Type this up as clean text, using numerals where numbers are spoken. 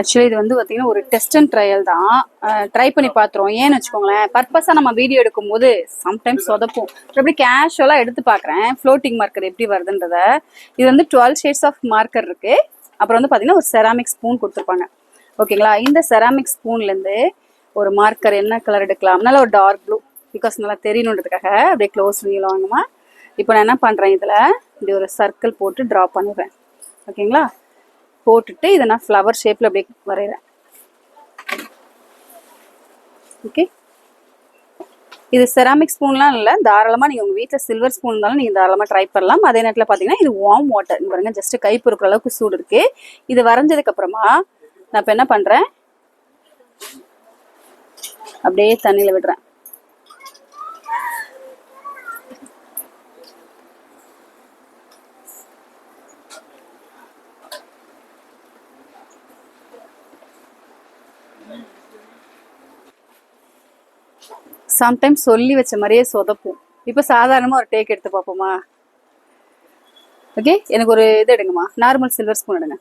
Actually இது வந்து பார்த்தீங்கன்னா ஒரு டெஸ்ட் அண்ட் ட்ரையல் தான். ட்ரை பண்ணி பார்த்துருவோம். ஏன்னு வச்சுக்கோங்களேன், பர்பஸாக நம்ம வீடியோ எடுக்கும்போது சம்டைம்ஸ் சொதப்போம். எப்படி கேஷுவலாக எடுத்து பார்க்குறேன் ஃப்ளோட்டிங் மார்க்கர் எப்படி வருதுன்றத. இது வந்து 12 ஷேட்ஸ் ஆஃப் மார்க்கர் இருக்கு. அப்புறம் வந்து பார்த்தீங்கன்னா ஒரு செராமிக் ஸ்பூன் கொடுத்துருப்பாங்க. ஓகேங்களா, இந்த செராமிக் ஸ்பூன்லேருந்து ஒரு மார்க்கர் என்ன கலர் எடுக்கலாம், நல்லா ஒரு டார்க் ப்ளூ, பிகாஸ் நல்லா தெரியணுன்றதுக்காக அப்படியே க்ளோஸ் வியூவில் வாங்குமா. இப்போ நான் என்ன பண்ணுறேன், இதில் இப்படி ஒரு சர்க்கிள் போட்டு ட்ரா பண்ணிடுறேன். ஓகேங்களா, போட்டுட்டு இதை நான் ஃப்ளவர் ஷேப்பில் அப்படியே வரைகிறேன். ஓகே, இது செராமிக் ஸ்பூன்லாம் இல்லை, தாராளமாக நீங்கள் உங்கள் வீட்டில் சில்வர் ஸ்பூன் இருந்தாலும் நீங்கள் தாராளமாக ட்ரை பண்ணலாம். அதே நேரத்தில் பார்த்தீங்கன்னா இது வார்ம் வாட்டர், இங்கே பாருங்க ஜஸ்ட் கை பொறுக்கிற அளவுக்கு சூடு இருக்குது. இது வரைஞ்சதுக்கப்புறமா நான் இப்போ என்ன பண்ணுறேன், அப்படியே தண்ணியில் விடுறேன். சம்டைம்ஸ் சொல்லி வச்ச மாதிரியே சொதப்போம். இப்போ சாதாரணமாக ஒரு டேக் எடுத்து பார்ப்போமா. ஓகே, எனக்கு ஒரு இது எடுங்கம்மா, நார்மல் சில்வர் ஸ்பூன் எடுங்க.